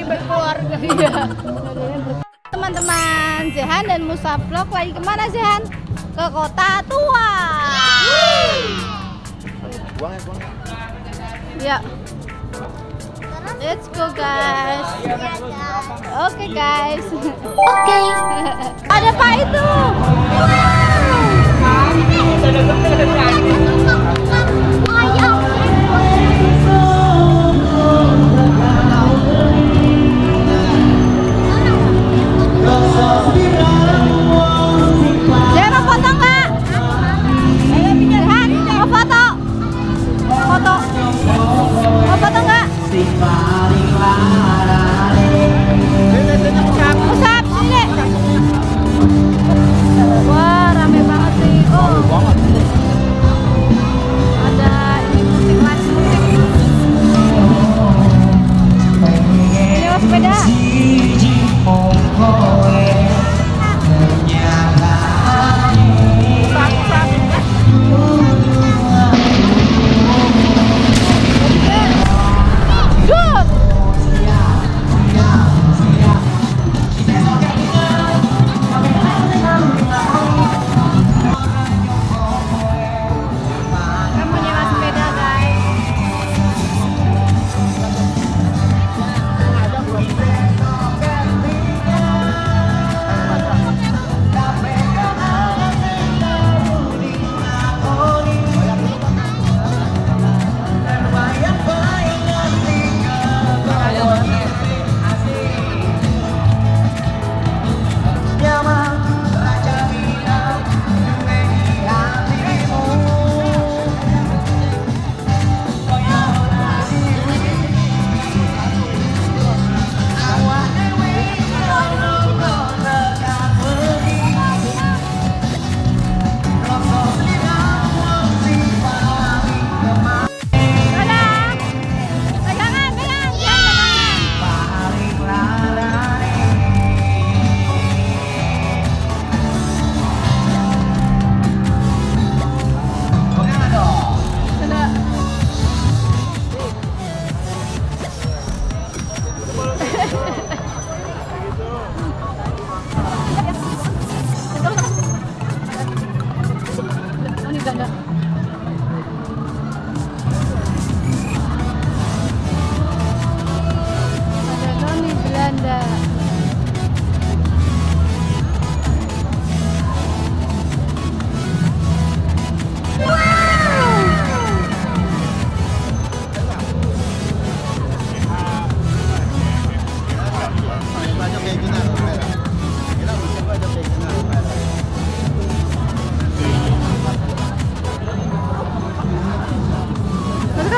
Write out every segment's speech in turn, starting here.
berkeluarga ya. Teman-teman, Zehan dan Musa Vlog lagi kemana Zehan? Ke Kota Tua. Ya. Let's go guys. Oke guys. Oke. Ada apa itu? Jangan foto nggak? Jangan mau foto. Foto. Mau foto nggak? Usap sini. Wah, rame banget sih. Oh. Ada ini musik live musik. Ini sepeda.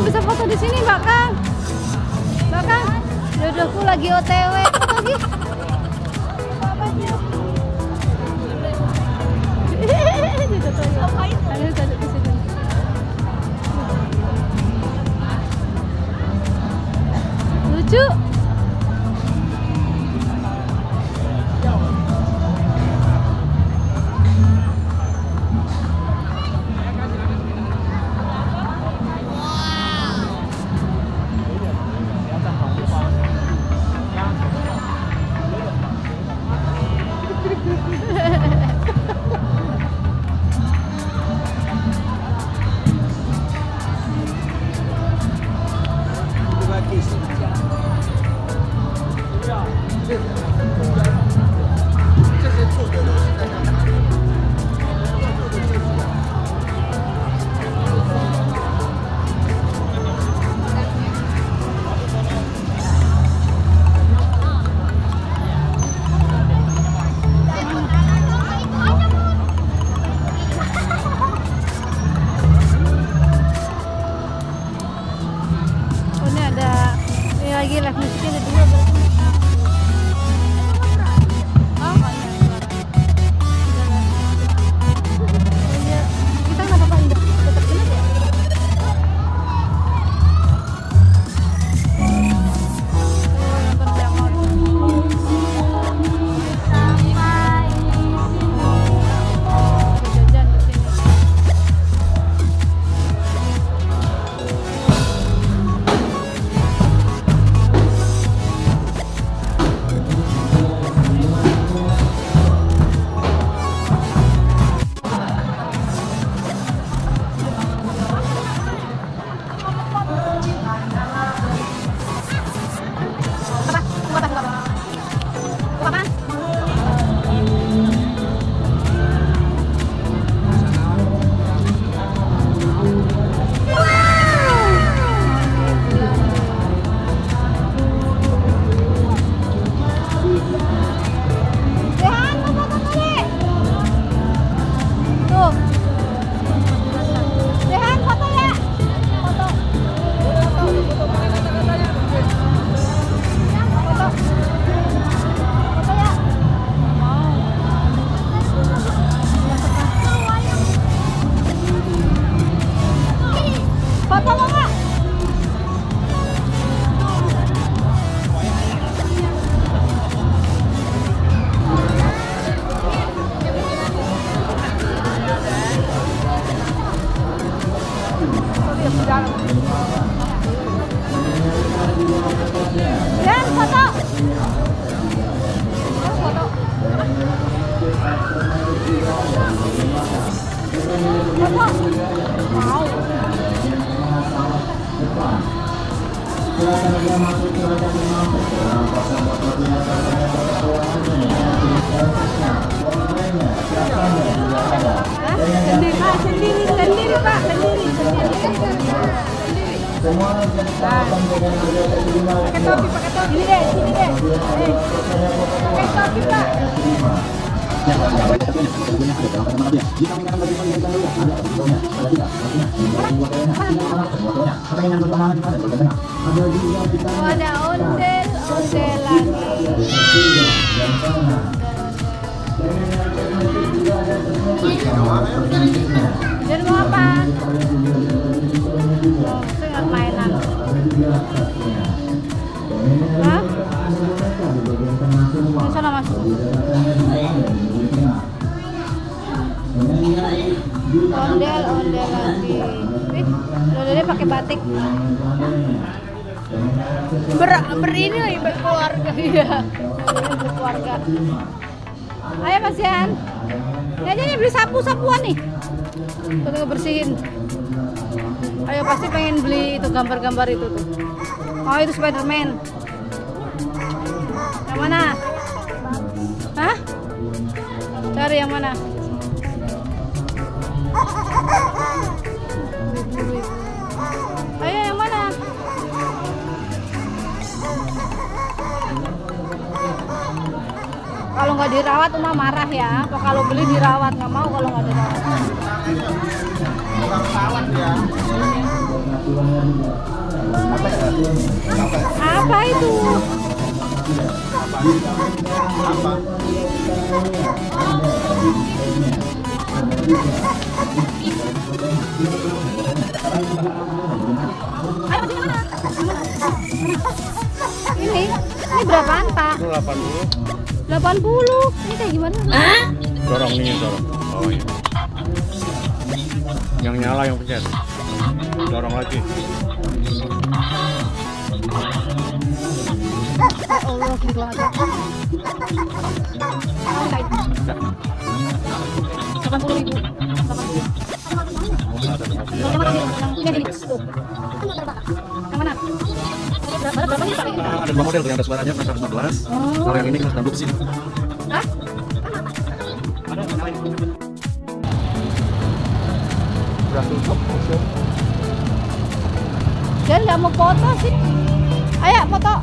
Bisa foto di sini, Mbak Kang. Mbak Kang, jodohku lagi OTW. Foto lagi. Lucu. Lagi live musiknya ada dua berarti. Oh, kita nggak apa-apa tetap jelas ya. Sendiri Pak, sendiri. Pakai topi. Ini deh. Pakai topi Pak. Ada ondel lagi. Dan mau apa? Dengar mainan. Hah? Di sana Mas. Ondel lagi. Ondelnya pakai batik. Ini lagi berkeluarga ya. Berkeluarga. Ayo Mas Yan. Kayaknya beli sapu-sapuan nih. Untuk bersihin. Ayo pasti pengen beli itu gambar-gambar itu tuh. Oh itu Spiderman. Yang mana? Hah? Cari yang mana? Ayo yang mana? Kalau nggak dirawat Uma marah ya. Apa kalau beli dirawat, nggak mau kalau nggak dirawat. Apa itu? Ini berapaan Pak? 80. 80. Ini kayak gimana? Dorong ini, dorong. Oh iya. Yang nyala yang pencet. Dorong lagi. Ya Allah, gila aja. 80.000. Yang mana? Berapa nih Pak? Ada dua model, yang ada suaranya 115. Kalau yang ini 160 sini. Hah? Jangan nggak mau foto sih. Ayo foto.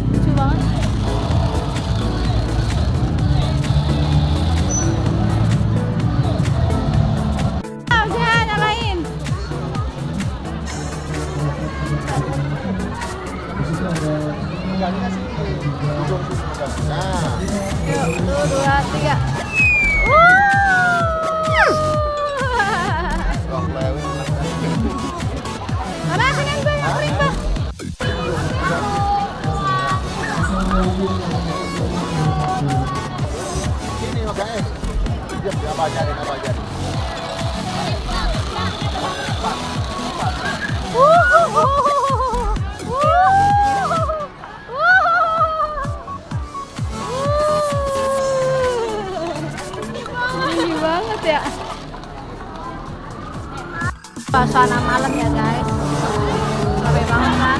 Lucu banget. Jangan nyalain. Yuk, 1, 2, 3. Mana pengen gue yang berimbang? Ini makanya dia abajarin. Tinggi banget ya. Suasana malam ya guys. Capek banget kan?